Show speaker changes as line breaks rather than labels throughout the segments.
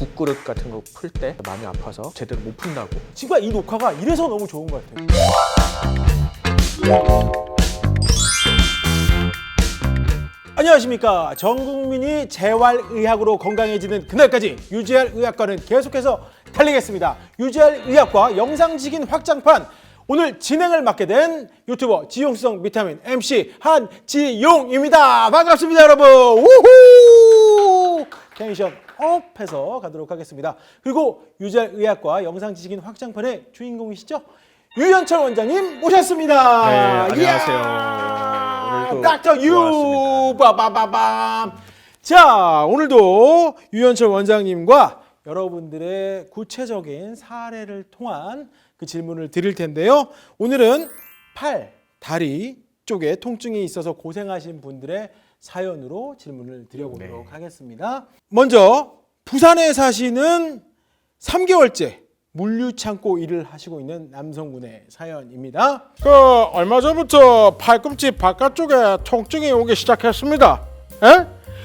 국그릇 같은 거 풀 때 많이 아파서 제대로 못 푼다고.
친구야, 이 녹화가 이래서 너무 좋은 것 같아요. 안녕하십니까. 전 국민이 재활의학으로 건강해지는 그날까지 유재할 의학과는 계속해서 달리겠습니다. 유재할 의학과 영상직인 확장판, 오늘 진행을 맡게 된 유튜버 지용성 비타민 MC 한지용입니다. 반갑습니다, 여러분. 우후! 텐션 업해서 가도록 하겠습니다. 그리고 유재할 의학과 영상지식인 확장판의 주인공이시죠? 유현철 원장님 모셨습니다.
네, 안녕하세요. 오늘도
닥터 유 빠바바밤. 자, 오늘도 유현철 원장님과 여러분들의 구체적인 사례를 통한 그 질문을 드릴 텐데요. 오늘은 팔, 다리 쪽에 통증이 있어서 고생하신 분들의 사연으로 질문을 드려보도록 하겠습니다. 먼저 부산에 사시는 3개월째 물류창고 일을 하시고 있는 남성분의 사연입니다.
얼마 전부터 팔꿈치 바깥쪽에 통증이 오기 시작했습니다.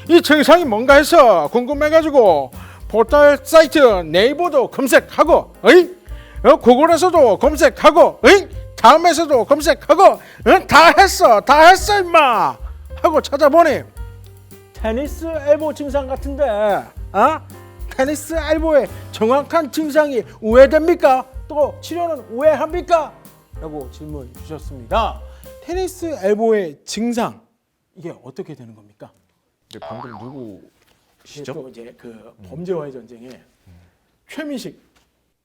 이 증상이 뭔가 해서 궁금해가지고 포털 사이트 네이버도 검색하고, 구글에서도 검색하고, 다음에서도 검색하고, 다 했어 임마 하고 찾아보니 테니스 엘보 증상 같은데, 테니스 엘보의 정확한 증상이 우회됩니까? 또 치료는 우회합니까? 라고 질문 주셨습니다. 테니스 엘보의 증상, 이게 어떻게 되는 겁니까?
이제 방금
이게
누구시죠?
또 이제 그 범죄와의 전쟁에 최민식.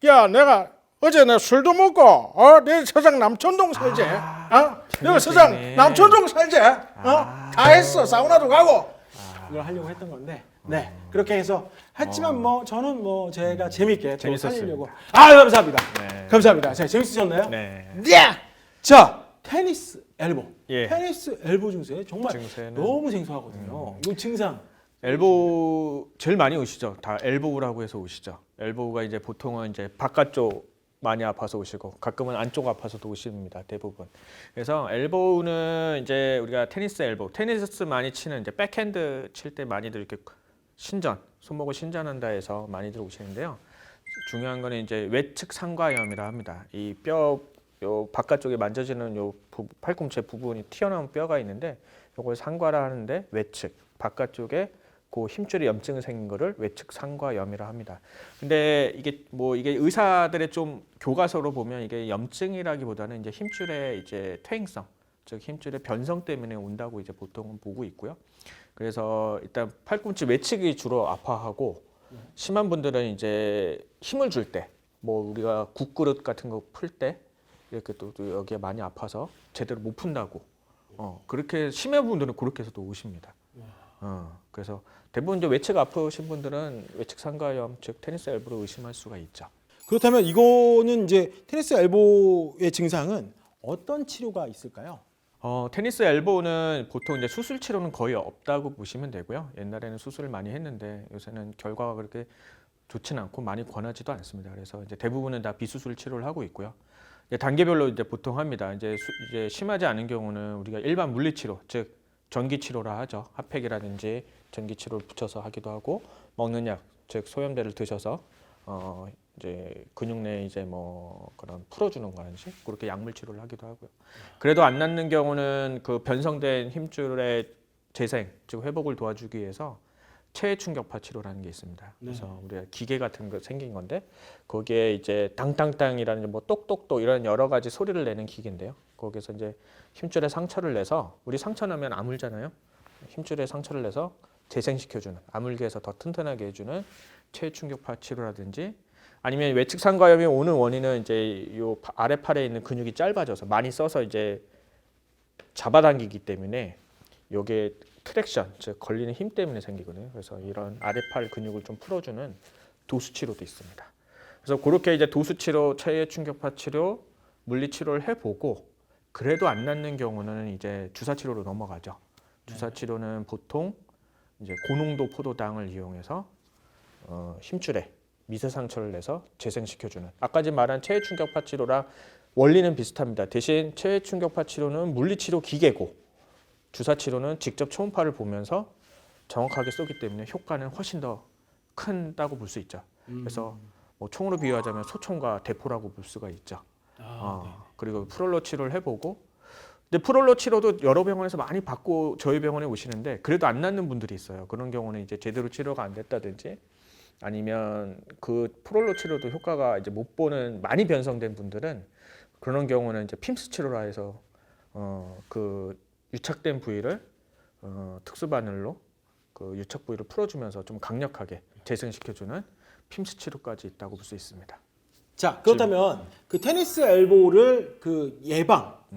야, 내가 어제 내 술도 먹고 내 서장 남천동 살지? 내가 서장 남천동 살지? 다 했어. 사우나도 가고.
이걸 하려고 했던 건데, 네, 그렇게 해서 했지만 뭐 저는 뭐 제가 재밌게 또
재밌었습니다.
살리려고. 감사합니다.
네.
감사합니다. 자, 재밌으셨나요?
네.
자, 테니스 엘보.
예.
테니스 엘보 증세 정말
증세는-
너무 생소하거든요. 이 증상.
엘보우 제일 많이 오시죠. 다 엘보우라고 해서 오시죠. 엘보우가 이제 보통은 이제 바깥쪽 많이 아파서 오시고 가끔은 안쪽 아파서도 오십니다. 대부분. 그래서 엘보우는 이제 우리가 테니스 엘보우, 테니스 많이 치는 이제 백핸드 칠 때 많이들 이렇게 신전, 손목을 신전한다 해서 많이들 오시는데요. 중요한 거는 이제 외측 상과염이라 합니다. 이 뼈 요 바깥쪽에 만져지는 요 팔꿈치 부분이 튀어나온 뼈가 있는데 요걸 상과라 하는데 외측 바깥쪽에 그 힘줄에 염증이 생긴 거를 외측 상과염이라 합니다. 근데 이게 의사들의 좀 교과서로 보면 이게 염증이라기보다는 이제 힘줄의 이제 퇴행성, 즉 힘줄의 변성 때문에 온다고 이제 보통은 보고 있고요. 그래서 일단 팔꿈치 외측이 주로 아파하고 심한 분들은 이제 힘을 줄 때, 뭐 우리가 국그릇 같은 거 풀 때 이렇게 또 여기에 많이 아파서 제대로 못 푼다고. 그렇게 심한 분들은 그렇게 해서도 오십니다. 그래서 대부분 이제 외측 아프신 분들은 외측 상과염, 즉 테니스 엘보를 의심할 수가 있죠.
그렇다면 이거는 이제 테니스 엘보의 증상은 어떤 치료가 있을까요?
테니스 엘보는 보통 이제 수술 치료는 거의 없다고 보시면 되고요. 옛날에는 수술을 많이 했는데 요새는 결과가 그렇게 좋지는 않고 많이 권하지도 않습니다. 그래서 이제 대부분은 다 비수술 치료를 하고 있고요. 이제 단계별로 이제 보통 합니다. 이제 심하지 않은 경우는 우리가 일반 물리 치료, 즉 전기 치료라 하죠. 핫팩이라든지 전기 치료를 붙여서 하기도 하고, 먹는 약, 즉 소염제를 드셔서 이제 근육 내 이제 뭐 그런 풀어주는 거라든지 그렇게 약물 치료를 하기도 하고요. 그래도 안 낫는 경우는 그 변성된 힘줄의 재생, 즉 회복을 도와주기 위해서 체해 충격파 치료라는 게 있습니다. 그래서 우리가 기계 같은 거 생긴 건데 거기에 이제 당당당이라는 뭐 똑똑똑 이런 여러 가지 소리를 내는 기계인데요. 거기서 이제 힘줄에 상처를 내서, 우리 상처 나면 아물잖아요. 힘줄에 상처를 내서 재생시켜주는, 아물게 해서 더 튼튼하게 해주는 체해 충격파 치료라든지, 아니면 외측 상과염이 오는 원인은 이제 요 아래 팔에 있는 근육이 짧아져서 많이 써서 이제 잡아당기기 때문에 요게 트랙션, 즉 걸리는 힘 때문에 생기거든요. 그래서 이런 아래팔 근육을 좀 풀어주는 도수 치료도 있습니다. 그래서 그렇게 이제 도수 치료, 체해 충격파 치료, 물리 치료를 해보고 그래도 안 낫는 경우는 이제 주사 치료로 넘어가죠. 주사 치료는 보통 이제 고농도 포도당을 이용해서 힘줄에 미세 상처를 내서 재생시켜주는, 아까 말한 체해 충격파 치료랑 원리는 비슷합니다. 대신 체해 충격파 치료는 물리 치료 기계고 주사 치료는 직접 초음파를 보면서 정확하게 쏘기 때문에 효과는 훨씬 더 큰다고 볼 수 있죠. 그래서 뭐 총으로 비유하자면 소총과 대포라고 볼 수가 있죠. 그리고 프롤로 치료를 해보고, 근데 프롤로 치료도 여러 병원에서 많이 받고 저희 병원에 오시는데 그래도 안 낫는 분들이 있어요. 그런 경우는 이제 제대로 치료가 안 됐다든지 아니면 그 프롤로 치료도 효과가 이제 못 보는 많이 변성된 분들은 그런 경우는 이제 핌스 치료라 해서 그 유착된 부위를 특수 바늘로 그 유착 부위를 풀어주면서 좀 강력하게 재생시켜주는 핌스 치료까지 있다고 볼 수 있습니다.
자, 그렇다면 그 테니스 엘보를 그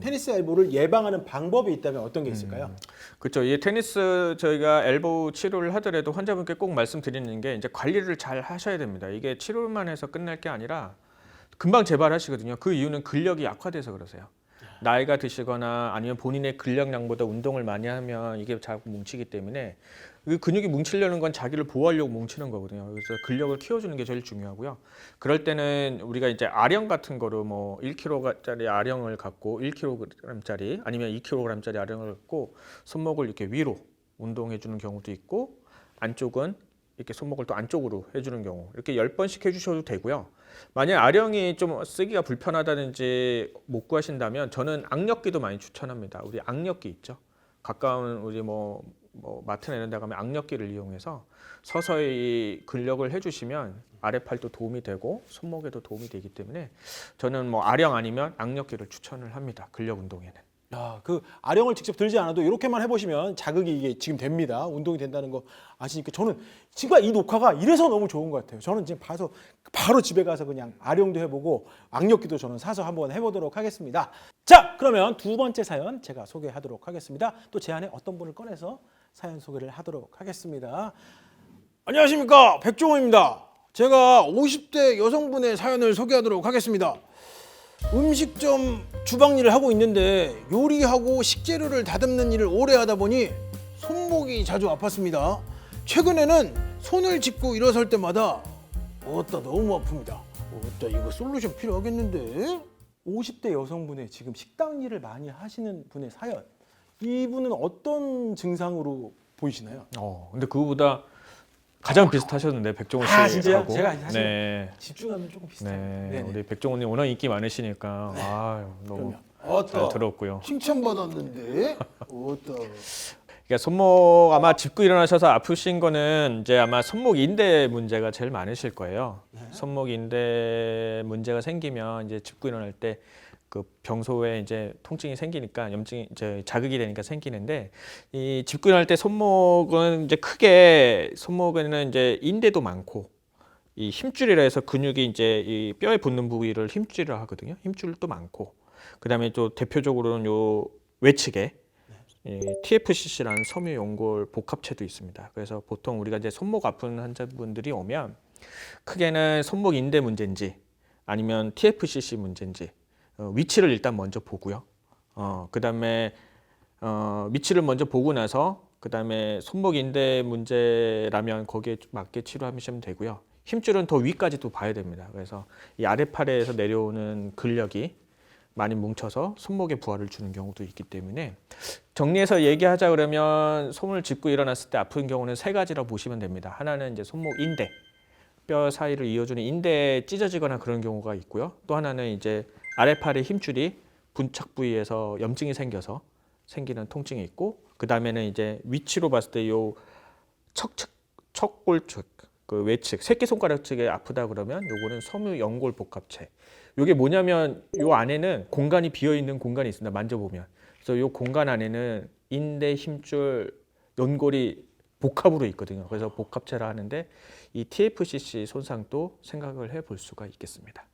테니스 엘보를 예방하는 방법이 있다면 어떤 게 있을까요?
그렇죠. 이 테니스 저희가 엘보우 치료를 하더라도 환자분께 꼭 말씀드리는 게 이제 관리를 잘 하셔야 됩니다. 이게 치료만 해서 끝날 게 아니라 금방 재발하시거든요. 그 이유는 근력이 약화돼서 그러세요. 나이가 드시거나 아니면 본인의 근력량보다 운동을 많이 하면 이게 자꾸 뭉치기 때문에 그 근육이 뭉치려는 건 자기를 보호하려고 뭉치는 거거든요. 그래서 근력을 키워주는 게 제일 중요하고요. 그럴 때는 우리가 이제 아령 같은 거로 뭐 1kg짜리 아령을 갖고 1kg짜리 아니면 2kg짜리 아령을 갖고 손목을 이렇게 위로 운동해주는 경우도 있고 안쪽은 이렇게 손목을 또 안쪽으로 해주는 경우 이렇게 10번씩 해주셔도 되고요. 만약 아령이 좀 쓰기가 불편하다든지 못 구하신다면 저는 악력기도 많이 추천합니다. 우리 악력기 있죠. 가까운 우리 뭐 마트나 이런 데 가면 악력기를 이용해서 서서히 근력을 해주시면 아랫팔도 도움이 되고 손목에도 도움이 되기 때문에 저는 뭐 아령 아니면 악력기를 추천을 합니다. 근력 운동에는.
야, 그 아령을 직접 들지 않아도 이렇게만 해보시면 자극이 이게 지금 됩니다. 운동이 된다는 거 아시니까 저는 지금 이 녹화가 이래서 너무 좋은 것 같아요. 저는 지금 봐서 바로 집에 가서 그냥 아령도 해보고 악력기도 저는 사서 한번 해보도록 하겠습니다. 자, 그러면 두 번째 사연 제가 소개하도록 하겠습니다. 또 제 안에 어떤 분을 꺼내서 사연 소개를 하도록 하겠습니다. 안녕하십니까, 백종원입니다. 제가 50대 여성분의 사연을 소개하도록 하겠습니다. 음식점 주방 일을 하고 있는데 요리하고 식재료를 다듬는 일을 오래 하다 보니 손목이 자주 아팠습니다. 최근에는 손을 짚고 일어설 때마다 어따 너무 아픕니다. 어따 이거 솔루션 필요하겠는데? 50대 여성분의 지금 식당 일을 많이 하시는 분의 사연. 이분은 어떤 증상으로 보이시나요?
근데 그거보다 가장 비슷하셨는데 백종원 씨하고.
진짜요? 제가 사실
네.
집중하면 조금 비슷해요.
네.
네네.
우리 백종원님 워낙 인기 많으시니까 너무
그럼요.
잘 들었고요.
칭찬받았는데 어따.
그러니까 손목 아마 짚고 일어나셔서 아프신 거는 이제 아마 손목 인대 문제가 제일 많으실 거예요. 손목 인대 문제가 생기면 이제 짚고 일어날 때 그 병소에 이제 통증이 생기니까 염증이 이제 자극이 되니까 생기는데 이 짚고 일어날 때 손목은 이제 크게 손목에는 이제 인대도 많고 이 힘줄이라 해서 근육이 이제 이 뼈에 붙는 부위를 힘줄이라 하거든요. 힘줄도 많고 그다음에 또 대표적으로는 요 외측에 TFCC라는 섬유 연골 복합체도 있습니다. 그래서 보통 우리가 이제 손목 아픈 환자분들이 오면 크게는 손목 인대 문제인지 아니면 TFCC 문제인지 위치를 일단 먼저 보고요. 그다음에 위치를 먼저 보고 나서 그다음에 손목 인대 문제라면 거기에 맞게 치료하시면 되고요. 힘줄은 더 위까지도 봐야 됩니다. 그래서 이 아랫팔에서 내려오는 근력이 많이 뭉쳐서 손목에 부하를 주는 경우도 있기 때문에 정리해서 얘기하자 그러면 손을 짚고 일어났을 때 아픈 경우는 세 가지라 보시면 됩니다. 하나는 이제 손목 인대, 뼈 사이를 이어주는 인대에 찢어지거나 그런 경우가 있고요. 또 하나는 이제 아랫팔의 힘줄이 분착 부위에서 염증이 생겨서 생기는 통증이 있고 그 다음에는 이제 위치로 봤을 때 요 척골측 그 외측 새끼손가락 측에 아프다 그러면 요거는 섬유 연골 복합체. 요게 뭐냐면 요 안에는 공간이 비어 있는 공간이 있습니다. 만져보면. 그래서 요 공간 안에는 인대, 힘줄, 연골이 복합으로 있거든요. 그래서 복합체라 하는데 이 TFCC 손상도 생각을 해볼 수가 있겠습니다.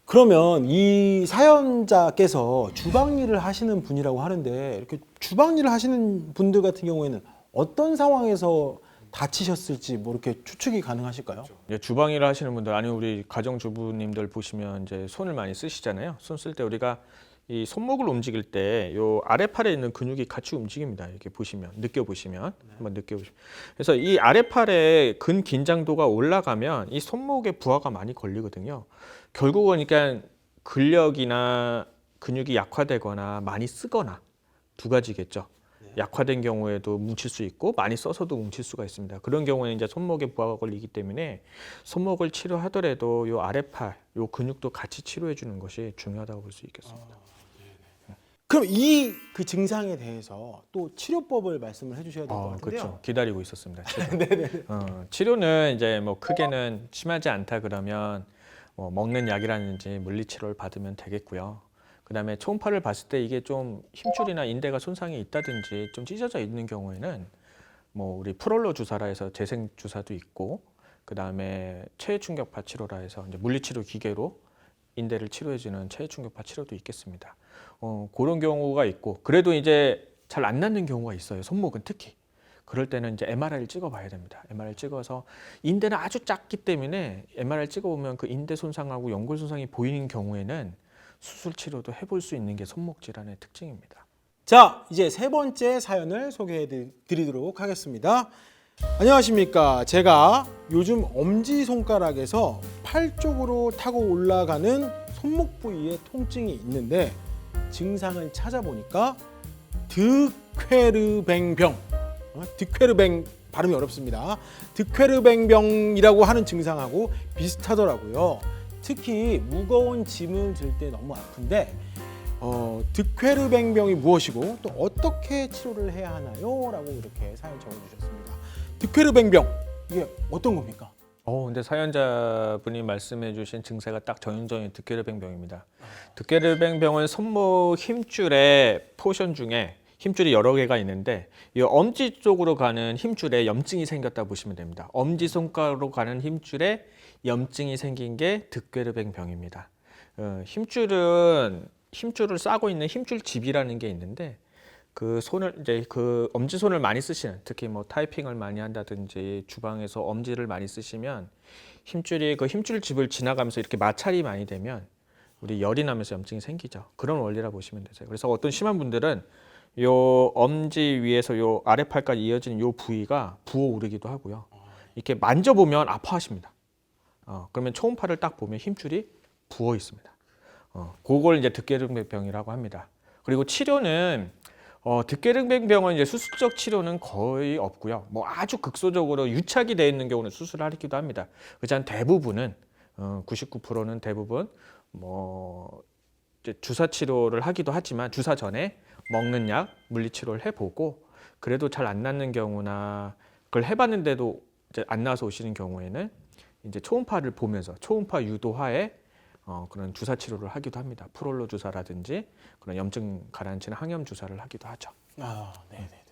그러면 이 사연자께서 주방 일을 하시는 분이라고 하는데 이렇게 주방 일을 하시는 분들 같은 경우에는 어떤 상황에서 다치셨을지 뭐 이렇게 추측이 가능하실까요?
이제 주방 일을 하시는 분들 아니면 우리 가정주부님들 보시면 이제 손을 많이 쓰시잖아요. 손 쓸 때 우리가 이 손목을 움직일 때 요 아랫팔에 있는 근육이 같이 움직입니다. 이렇게 보시면 느껴보시면 한번 느껴보시면 그래서 이 아랫팔의 근 긴장도가 올라가면 이 손목에 부하가 많이 걸리거든요. 결국은 그러니까 근력이나 근육이 약화되거나 많이 쓰거나 두 가지겠죠. 약화된 경우에도 뭉칠 수 있고 많이 써서도 뭉칠 수가 있습니다. 그런 경우에는 이제 손목에 부하가 걸리기 때문에 손목을 치료하더라도 요 아랫팔, 요 근육도 같이 치료해 주는 것이 중요하다고 볼 수 있겠습니다.
그럼 이 그 증상에 대해서 또 치료법을 말씀을 해주셔야 될 것 같은데요.
그렇죠. 기다리고 있었습니다. 치료는 이제 뭐 크게는 심하지 않다 그러면 뭐 먹는 약이라든지 물리치료를 받으면 되겠고요. 그다음에 초음파를 봤을 때 이게 좀 힘줄이나 인대가 손상이 있다든지 좀 찢어져 있는 경우에는 뭐 우리 프롤로 주사라 해서 재생 주사도 있고, 그다음에 체외 충격파 치료라 해서 이제 물리치료 기계로 인대를 치료해주는 체외 충격파 치료도 있겠습니다. 그런 경우가 있고, 그래도 이제 잘 안 낫는 경우가 있어요. 손목은 특히. 그럴 때는 이제 MRI를 찍어봐야 됩니다. MRI를 찍어서 인대는 아주 작기 때문에 MRI를 찍어보면 그 인대 손상하고 연골 손상이 보이는 경우에는 수술 치료도 해볼 수 있는 게 손목 질환의 특징입니다.
자, 이제 세 번째 사연을 소개해 드리도록 하겠습니다. 안녕하십니까. 제가 요즘 엄지손가락에서 팔 쪽으로 타고 올라가는 손목 부위에 통증이 있는데 증상을 찾아보니까 득회르뱅병, 득회르뱅 발음이 어렵습니다. 득회르뱅병이라고 하는 증상하고 비슷하더라고요. 특히 무거운 짐을 들 때 너무 아픈데 득회르뱅병이 무엇이고 또 어떻게 치료를 해야 하나요? 라고 이렇게 사연 적어주셨습니다. 득회르뱅병, 이게 어떤 겁니까?
근데 사연자분이 말씀해주신 증세가 딱 전형적인 득회르뱅병입니다. 득회르뱅병은 손목 힘줄의 포션 중에 힘줄이 여러 개가 있는데 이 엄지 쪽으로 가는 힘줄에 염증이 생겼다 보시면 됩니다. 엄지 손가락으로 가는 힘줄에 염증이 생긴 게 득회르뱅병입니다. 힘줄을 싸고 있는 힘줄집이라는 게 있는데 그 손을 이제 그 엄지 손을 많이 쓰시는, 특히 뭐 타이핑을 많이 한다든지 주방에서 엄지를 많이 쓰시면 힘줄이 그 힘줄집을 지나가면서 이렇게 마찰이 많이 되면 우리 열이 나면서 염증이 생기죠. 그런 원리라 보시면 되세요. 그래서 어떤 심한 분들은 요 엄지 위에서 요 아랫팔까지 이어지는 요 부위가 부어오르기도 하고요. 이렇게 만져보면 아파하십니다. 그러면 초음파를 딱 보면 힘줄이 부어 있습니다. 그걸 이제 득회르뱅병이라고 합니다. 그리고 치료는 득회르뱅병은 이제 수술적 치료는 거의 없고요. 뭐 아주 극소적으로 유착이 되어 있는 경우는 수술을 하기도 합니다. 그렇지만 대부분은 99%는 대부분 뭐 이제 주사 치료를 하기도 하지만 주사 전에 먹는 약, 물리치료를 해보고 그래도 잘 안 낫는 경우나 그걸 해봤는데도 이제 안 나서 오시는 경우에는 이제 초음파를 보면서 초음파 유도하에 그런 주사 치료를 하기도 합니다. 프롤로 주사라든지 그런 염증 가라앉히는 항염 주사를 하기도 하죠.
네네네.